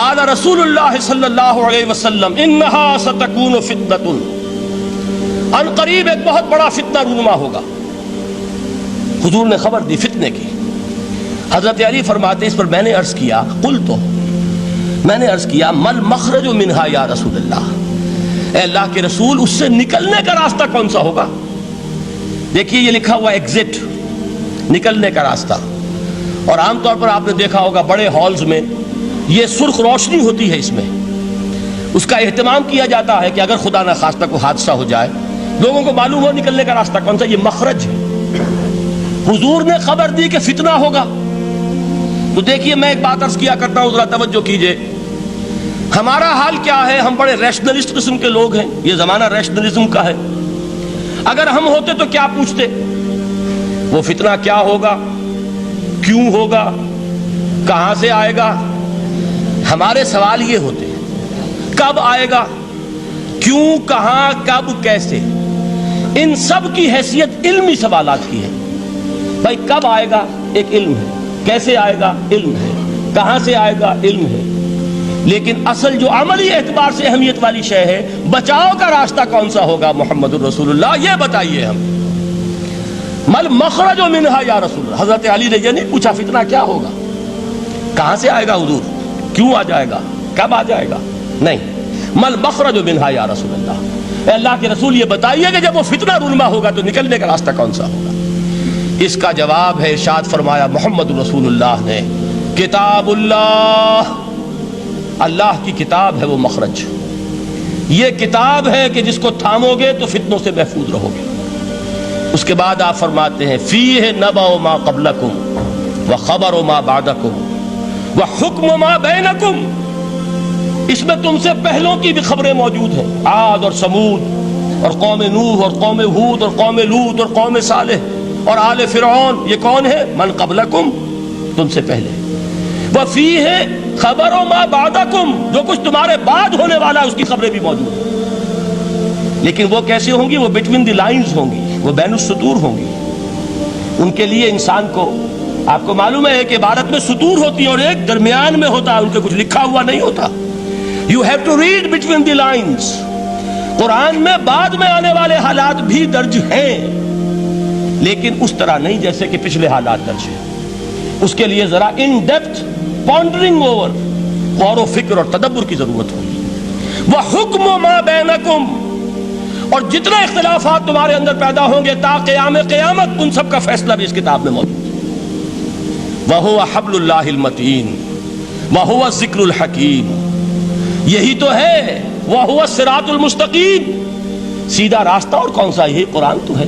قال رسول اللہ صلی اللہ علیہ وسلم انہا ستکون فتنۃ، ان قریب ایک بہت بڑا فتنہ رونما ہوگا۔ حضور نے خبر دی فتنے کی۔ حضرت علی فرماتے اس پر میں نے عرض کیا، میں نے عرض کیا مل مخرج منہا یا رسول اللہ، اے اللہ کے رسول اس سے نکلنے کا راستہ کون سا ہوگا؟ دیکھیے یہ لکھا ہوا ایگزٹ، نکلنے کا راستہ، اور عام طور پر آپ نے دیکھا ہوگا بڑے ہالز میں یہ سرخ روشنی ہوتی ہے، اس میں اس کا اہتمام کیا جاتا ہے کہ اگر خدا نہ خواستہ کوئی حادثہ ہو جائے لوگوں کو معلوم ہو نکلنے کا راستہ کون سا، یہ مخرج ہے۔ حضور نے خبر دی کہ فتنہ ہوگا۔ تو دیکھیے میں ایک بات عرض کیا کرتا ہوں، ذرا توجہ کیجئے، ہمارا حال کیا ہے؟ ہم بڑے ریشنلسٹ قسم کے لوگ ہیں، یہ زمانہ ریشنلزم کا ہے۔ اگر ہم ہوتے تو کیا پوچھتے؟ وہ فتنہ کیا ہوگا، کیوں ہوگا، کہاں سے آئے گا؟ ہمارے سوال یہ ہوتے ہیں، کب آئے گا، کیوں، کہاں، کب، کیسے؟ ان سب کی حیثیت علمی سوالات کی ہے۔ بھائی کب آئے گا ایک علم ہے، کیسے آئے گا علم ہے، کہاں سے آئے گا علم ہے، لیکن اصل جو عملی اعتبار سے اہمیت والی شے ہے، بچاؤ کا راستہ کون سا ہوگا محمد الرسول اللہ، یہ بتائیے ہم۔ مل مخرج منہا یا رسول اللہ، حضرت علی نے یہ نہیں پوچھا فتنہ کیا ہوگا، کہاں سے آئے گا حضور، کیوں آ جائے گا، کب آ جائے گا، نہیں، مل مخرج منہا یا رسول اللہ، اے اللہ کے رسول یہ بتائیے کہ جب وہ فتنہ رونما ہوگا تو نکلنے کا راستہ کون سا ہوگا؟ اس کا جواب ہے، ارشاد فرمایا محمد رسول اللہ نے، کتاب اللہ، اللہ کی کتاب ہے وہ مخرج، یہ کتاب ہے کہ جس کو تھامو گے تو فتنوں سے محفوظ رہو گے۔ اس کے بعد آپ فرماتے ہیں فیہ نبأ ما قبلکم وخبر ما بعدکم وحکم ما بینکم، اس میں تم سے پہلوں کی بھی خبریں موجود ہیں، عاد اور سمود اور قوم نوح اور قوم ہود اور قوم لوط اور قوم صالح اور آل فرعون، یہ کون ہے؟ من قبلکم، تم سے پہلے، وفیہ خبر ما بعدکم، جو کچھ تمہارے بعد ہونے والا ہے اس کی خبریں بھی موجود ہیں، لیکن وہ کیسے ہوں گی؟ وہ بٹوین دی لائنز ہوں گی، وہ بین السطور ہوں گی۔ ان کے لیے انسان کو، آپ کو معلوم ہے کہ عبارت میں سطور ہوتی ہیں اور ایک درمیان میں ہوتا ہے، ان کے کچھ لکھا ہوا نہیں ہوتا۔ You have to read between the lines۔ قرآن میں بعد میں آنے والے حالات بھی درج ہیں، لیکن اس طرح نہیں جیسے کہ پچھلے حالات درج ہیں۔ اس کے لیے ذرا ان ڈیپتھ پونڈرنگ اوور، غور و فکر اور تدبر کی ضرورت ہوگی۔ وحکم ما بینکم، اور جتنے اختلافات تمہارے اندر پیدا ہوں گے تا قیام قیامت، ان سب کا فیصلہ بھی اس کتاب میں موجود ہے۔ وَهُوَ حَبْلُ اللَّهِ الْمَتِينُ وَهُوَ الذِّكْرُ الْحَكِيمُ، یہی تو ہے وَهُوَ الصِّرَاطُ الْمُسْتَقِيمُ، سیدھا راستہ، اور کون سا؟ یہی قرآن تو ہے۔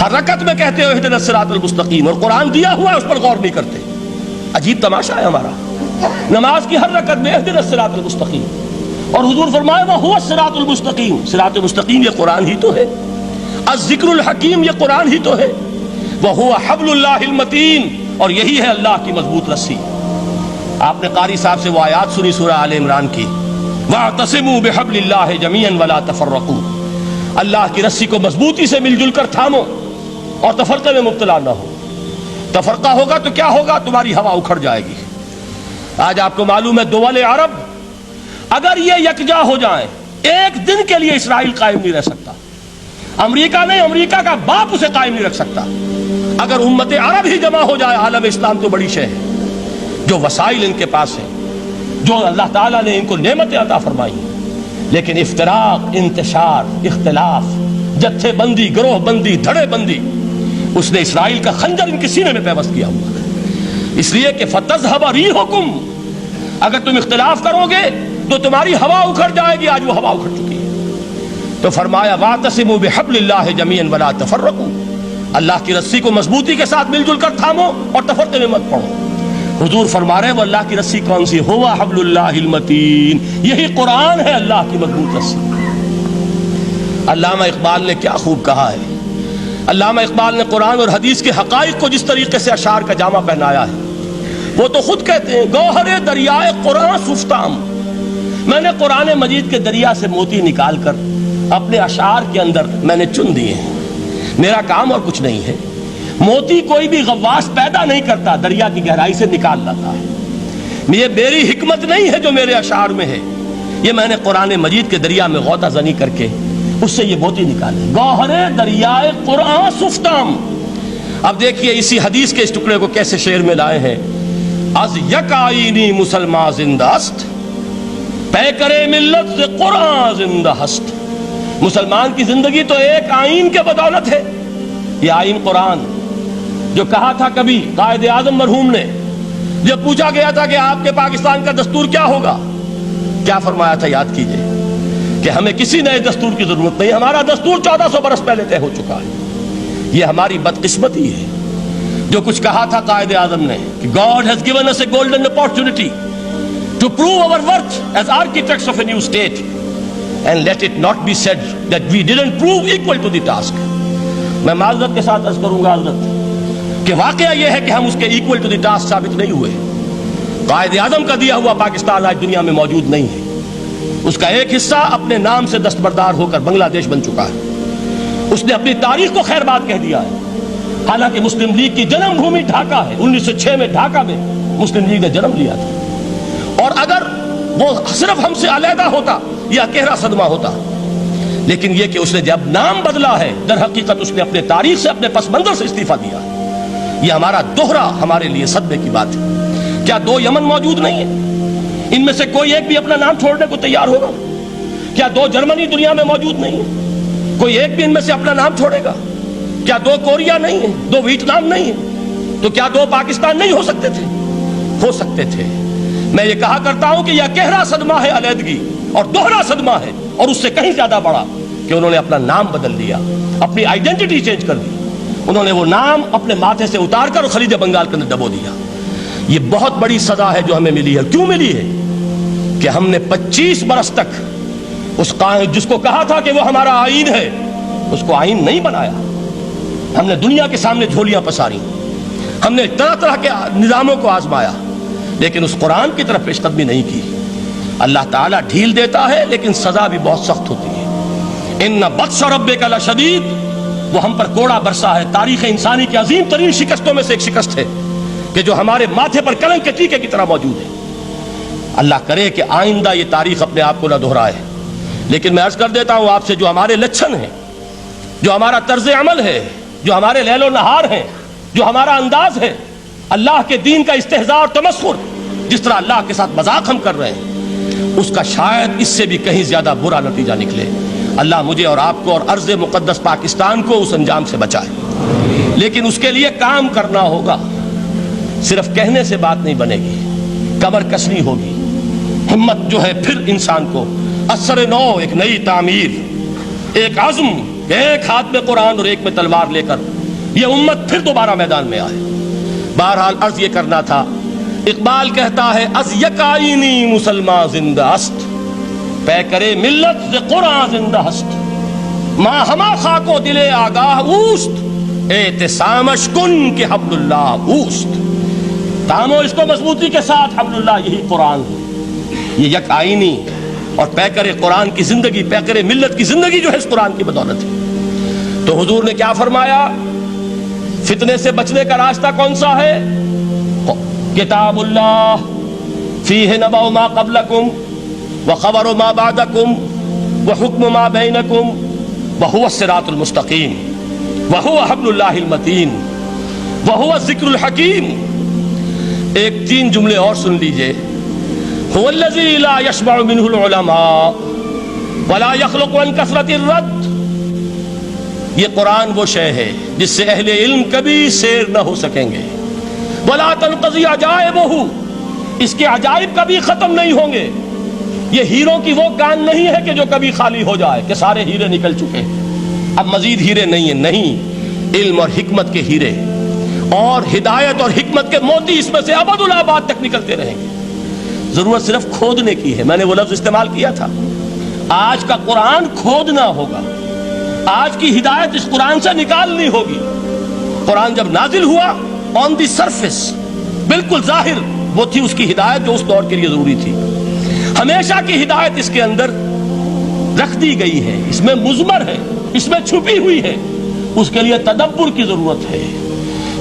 ہر رکعت میں کہتے ہو اهْدِنَا الصِّرَاطَ الْمُسْتَقِيمُ، اور قرآن دیا ہوا ہے اس پر غور نہیں کرتے۔ عجیب تماشا ہے ہمارا، نماز کی ہر رکعت میں اهْدِنَا الصِّرَاطَ الْمُسْتَقِيمُ، اور حضور فرمایا وَهُوَ الصِّرَاطُ الْمُسْتَقِيمُ، صراط مستقیم یہ قرآن ہی تو ہے، الذکر الحکیم یہ قرآن ہی تو ہے، وَهُوَ حَبْلُ اللَّهِ الْمَتِينُ، اور یہی ہے اللہ کی مضبوط رسی۔ آپ نے قاری صاحب سے وہ آیات سنی سورہ آل عمران کی، وَاعْتَصِمُوا بِحَبْلِ اللَّهِ جَمِيعًا وَلَا تَفَرَّقُوا، اللہ کی رسی کو مضبوطی سے مل جل کر تھامو اور تفرقے میں مبتلا نہ ہو۔ تفرقہ ہوگا تو کیا ہوگا؟ تمہاری ہوا اکھڑ جائے گی۔ آج آپ کو معلوم ہے دول عرب اگر یہ یکجا ہو جائیں، ایک دن کے لیے اسرائیل قائم نہیں رہ سکتا، امریکہ نہیں، امریکہ کا باپ اسے قائم نہیں رکھ سکتا۔ اگر امت عرب ہی جمع ہو جائے، عالم اسلام تو بڑی شے ہے، جو وسائل ان کے پاس ہیں، جو اللہ تعالیٰ نے ان کو نعمتیں عطا فرمائی ہیں، لیکن افتراق، انتشار، اختلاف، جتھے بندی، گروہ بندی، دھڑے بندی، اس نے اسرائیل کا خنجر ان کے سینے میں پیوست کیا ہوا ہے۔ اس لیے کہ فَتَذْهَبَ رِيحُكُمْ، اگر تم اختلاف کرو گے تو تمہاری ہوا اکھڑ جائے گی، آج وہ ہوا اکھڑ چکی ہے۔ تو فرمایا وَاعْتَصِمُوا بِحَبْلِ اللَّهِ جَمِيعًا وَلَا تَفَرَّقُوا، اللہ کی رسی کو مضبوطی کے ساتھ مل جل کر تھامو اور تفرقے میں مت پڑو۔ حضور فرما رہے ہیں وہ اللہ کی رسی کون سی؟ ہوا حبل اللہ المتین، یہی قرآن ہے اللہ کی مضبوط رسی۔ علامہ اقبال نے کیا خوب کہا ہے، علامہ اقبال نے قرآن اور حدیث کے حقائق کو جس طریقے سے اشعار کا جامہ پہنایا ہے، وہ تو خود کہتے ہیں گوہر دریائے قرآن سفتام، میں نے قرآن مجید کے دریا سے موتی نکال کر اپنے اشعار کے اندر میں نے چن دیے ہیں، میرا کام اور کچھ نہیں ہے۔ موتی کوئی بھی غواص پیدا نہیں کرتا، دریا کی گہرائی سے نکال لاتا ہے۔ یہ میری حکمت نہیں ہے جو میرے اشعار میں ہے، یہ میں نے قرآن مجید کے دریا میں غوطہ زنی کر کے اس سے یہ موتی نکالے، گوہر دریائے قرآن سفتام۔ اب دیکھیے اسی حدیث کے اس ٹکڑے کو کیسے شعر میں لائے ہیں۔ از یک آئینی مسلمان زندہ است، پے کرے ملت سے قرآن زندہ ہست۔ مسلمان کی زندگی تو ایک آئین کے بدولت ہے، یہ آئین قرآن، جو کہا تھا کبھی قائد اعظم مرحوم نے جب پوچھا گیا تھا کہ آپ کے پاکستان کا دستور کیا ہوگا، کیا فرمایا تھا یاد کیجئے کہ ہمیں کسی نئے دستور کی ضرورت نہیں، ہمارا دستور 1400 برس پہلے طے ہو چکا ہے۔ یہ ہماری بدقسمتی ہے جو کچھ کہا تھا قائد اعظم نے کہ God has given us a golden opportunity to prove our worth as architects of a new state, and let it not be said that we didn't prove equal to the task۔ میں معذرت کے ساتھ عرض کروں گا حضرت کہ واقعہ یہ ہے کہ ہم اس کے equal to the task ثابت نہیں ہوئے۔ قائد اعظم کا دیا ہوا پاکستان آج دنیا میں موجود نہیں ہے، اس کا ایک حصہ اپنے نام سے دستبردار ہو کر بنگلہ دیش بن چکا ہے، اس نے اپنی تاریخ کو خیر بات کہہ دیا ہے، حالانکہ مسلم لیگ کی جنم بھومی ڈھاکہ ہے۔ 1906 میں ڈھاکہ میں مسلم لیگ نے جنم لیا تھا، اور اگر وہ صرف ہم سے علیحدہ ہوتا یہ گہرا صدمہ ہوتا، لیکن یہ کہ اس نے جب نام بدلا ہے در حقیقت اس نے اپنے تاریخ سے اپنے پس منظر سے استعفیٰ دیا ہے۔ یہ ہمارا دوہرا ہمارے لیے صدمے کی بات ہے۔ کیا 2 یمن موجود نہیں ہے؟ ان میں سے کوئی ایک بھی اپنا نام چھوڑنے کو تیار ہوگا؟ کیا 2 جرمنی دنیا میں موجود نہیں ہے؟ کوئی ایک بھی ان میں سے اپنا نام چھوڑے گا؟ کیا 2 کوریا نہیں ہے؟ 2 ویتنام نہیں ہے؟ تو کیا 2 پاکستان نہیں ہو سکتے تھے؟ ہو سکتے تھے۔ میں یہ کہا کرتا ہوں کہ یہ گہرا صدمہ ہے علیحدگی، اور دوہرا صدمہ ہے، اور اس سے کہیں زیادہ بڑا کہ انہوں نے اپنا نام بدل دیا، اپنی آئیڈینٹی چینج کر دی، انہوں نے وہ نام اپنے ماتھے سے اتار کر خلیج بنگال کے اندر دبو دیا۔ یہ بہت بڑی سزا ہے جو ہمیں ملی ہے۔ کیوں ملی ہے؟ کہ ہم نے 25 برس تک اس قائد جس کو کہا تھا کہ وہ ہمارا آئین ہے، اس کو آئین نہیں بنایا۔ ہم نے دنیا کے سامنے جھولیاں پساری، ہم نے طرح طرح کے نظاموں کو آزمایا، لیکن اس قرآن کی طرف پیش قدمی نہیں کی۔ اللہ تعالیٰ ڈھیل دیتا ہے لیکن سزا بھی بہت سخت ہوتی ہے۔ ان بطش ربک لشدید، وہ ہم پر کوڑا برسا ہے۔ تاریخ انسانی کی عظیم ترین شکستوں میں سے ایک شکست ہے کہ جو ہمارے ماتھے پر کلنک کے ٹیکے کی طرح موجود ہے۔ اللہ کرے کہ آئندہ یہ تاریخ اپنے آپ کو نہ دہرائے، لیکن میں عرض کر دیتا ہوں آپ سے، جو ہمارے لچھن ہیں، جو ہمارا طرز عمل ہے، جو ہمارے لیل و نہار ہیں، جو ہمارا انداز ہے، اللہ کے دین کا استہزاء اور تمسخر، جس طرح اللہ کے ساتھ مذاق ہم کر رہے ہیں، اس کا شاید اس سے بھی کہیں زیادہ برا نتیجہ نکلے۔ اللہ مجھے اور آپ کو اور ارض مقدس پاکستان کو اس انجام سے بچائے، لیکن اس کے لیے کام کرنا ہوگا۔ صرف کہنے سے بات نہیں بنے گی، کمر کسنی ہوگی، ہمت جو ہے پھر انسان کو اثر نو، ایک نئی تعمیر، ایک عزم، ایک ہاتھ میں قرآن اور ایک میں تلوار لے کر یہ امت پھر دوبارہ میدان میں آئے۔ بہرحال عرض یہ کرنا تھا، اقبال کہتا ہے از یک آئینی مسلمان زندہ است، پے کرے ملت سے قرآن زندہ ہست، ماں ہما خاک و دل آگاہ اوست، اعتصامش کن کہ حبل اللہ اوست۔ تامو اس کو مضبوطی کے ساتھ، حبل اللہ یہی قرآن ہے۔ یہ یک آئینی اور پیکر قرآن کی زندگی، پیکر ملت کی زندگی جو ہے اس قرآن کی بدولت ہے۔ تو حضور نے کیا فرمایا؟ فتنے سے بچنے کا راستہ کون سا ہے؟ کتاب اللہ فیہ نبأ ما قبلکم وخبر ما بعدکم وحکم ما بینکم وہو الصراط المستقیم وہو حبل اللہ المتین وہو الذکر الحکیم۔ ایک 3 جملے اور سن لیجئے۔ هو الذی لا یشبع منہ العلماء ولا یخلق عن کثرت الرد۔ یہ قرآن وہ شے ہے جس سے اہل علم کبھی سیر نہ ہو سکیں گے۔ ولا تنقضی عجائبہ، اس کے عجائب کبھی ختم نہیں ہوں گے۔ یہ ہیروں کی وہ کان نہیں ہے کہ جو کبھی خالی ہو جائے کہ سارے ہیرے نکل چکے اب مزید ہیرے نہیں ہیں، نہیں، علم اور حکمت کے ہیرے اور ہدایت اور حکمت کے موتی اس میں سے ابد الآباد تک نکلتے رہیں گے۔ ضرورت صرف کھودنے کی ہے۔ میں نے وہ لفظ استعمال کیا تھا، آج کا قرآن کھودنا ہوگا، آج کی ہدایت اس قرآن سے نکالنی ہوگی۔ قرآن جب نازل ہوا آن دی سرفیس، بالکل ظاہر وہ تھی اس کی ہدایت جو اس دور کے لیے ضروری تھی۔ ہمیشہ کی ہدایت اس کے اندر رکھ دی گئی ہے، اس میں مضمر ہے، اس میں چھپی ہوئی ہے، اس کے لیے تدبر کی ضرورت ہے۔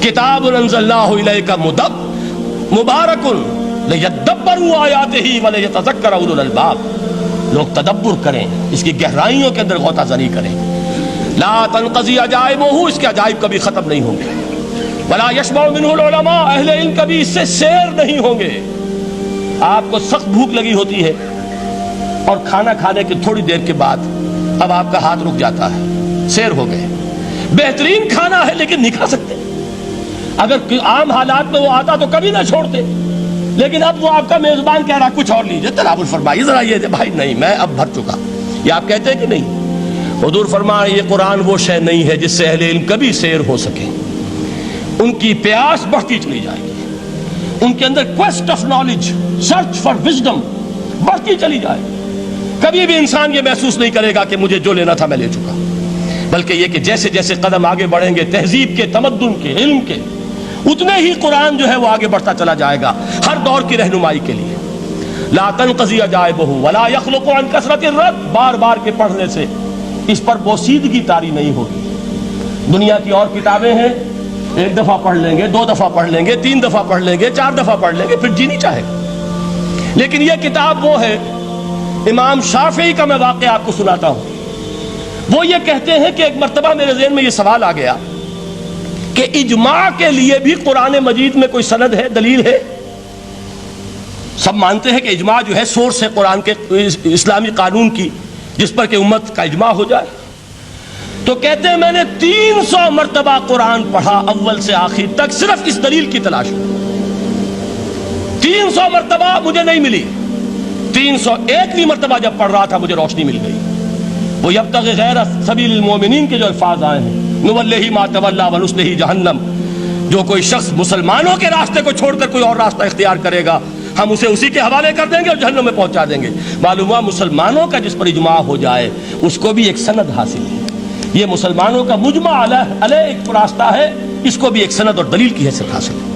کتاب انزلناہ الیک مبارک لِيَدَّبَّرُوا آیَاتِهِ وَلِيَتَذَكَّرَ أُولُو الْأَلْبَابِ، لوگ تدبر کریں، اس کی گہرائیوں کے اندر غوطہ زنی کریں۔ لا تنقضی عجائبہ، اس کے عجائب کبھی ختم نہیں ہوں گے۔ ولا یشبع منہ العلماء، اہل علم کبھی اس سے سیر نہیں ہوں گے۔ آپ کو سخت بھوک لگی ہوتی ہے اور کھانا کھانے کی تھوڑی دیر کے بعد اب آپ کا ہاتھ رک جاتا ہے، سیر ہو گئے، بہترین کھانا ہے لیکن نہیں کھا سکتے۔ اگر عام حالات میں وہ آتا تو کبھی نہ چھوڑتے، لیکن اب وہ آپ کا میزبان کہہ رہا کچھ اور لیجیے، تناول فرمائیے ذرا، یہ بھائی نہیں میں اب بھر چکا، یہ آپ کہتے ہیں کہ نہیں؟ حضور فرمایا یہ قرآن وہ شے نہیں ہے جس سے اہل علم کبھی سیر ہو سکے، ان کی پیاس بڑھتی چلی جائے گی، ان کے اندر quest of knowledge, search for wisdom بڑھتی چلی جائے گی۔ کبھی بھی انسان یہ محسوس نہیں کرے گا کہ مجھے جو لینا تھا میں لے چکا، بلکہ یہ کہ جیسے جیسے قدم آگے بڑھیں گے تہذیب کے، تمدن کے، علم کے، اتنے ہی قرآن جو ہے وہ آگے بڑھتا چلا جائے گا ہر دور کی رہنمائی کے لیے۔ لا تنقضی عجائبہ ولا یخلق عن کثرت الرد، بار بار کے پڑھنے سے اس پر بوسیدگی طاری نہیں ہوگی۔ دنیا کی اور کتابیں ہیں، ایک دفعہ پڑھ لیں گے، دو دفعہ پڑھ لیں گے، تین دفعہ پڑھ لیں گے، چار دفعہ پڑھ لیں گے، پھر جی نہیں چاہے گا۔ لیکن یہ کتاب وہ ہے، امام شافعی کا میں واقعہ آپ کو سناتا ہوں۔ وہ یہ کہتے ہیں کہ ایک مرتبہ میرے ذہن میں یہ سوال آ گیا کہ اجماع کے لیے بھی قرآن مجید میں کوئی سند ہے، دلیل ہے؟ سب مانتے ہیں کہ اجماع جو ہے سورس ہے قرآن کے، اسلامی قانون کی، جس پر کہ امت کا اجماع ہو جائے۔ تو کہتے ہیں میں نے 300 مرتبہ قرآن پڑھا اول سے آخر تک، صرف اس دلیل کی تلاش میں۔ 300 مرتبہ مجھے نہیں ملی، 301ویں مرتبہ جب پڑھ رہا تھا مجھے روشنی مل گئی۔ وہ یبتغی غیر سبیل المومنین کے جو الفاظ آئے ہیں، نولہ ما تولی ونصلہ جہنم، جو کوئی شخص مسلمانوں کے راستے کو چھوڑ کر کوئی اور راستہ اختیار کرے گا ہم اسے اسی کے حوالے کر دیں گے اور جہنم میں پہنچا دیں گے۔ معلوم ہوا مسلمانوں کا جس پر اجماع ہو جائے اس کو بھی ایک سند حاصل ہے۔ یہ مسلمانوں کا مجمع علیہ ایک راستہ ہے، اس کو بھی ایک سند اور دلیل کی حیثیت حاصل ہے۔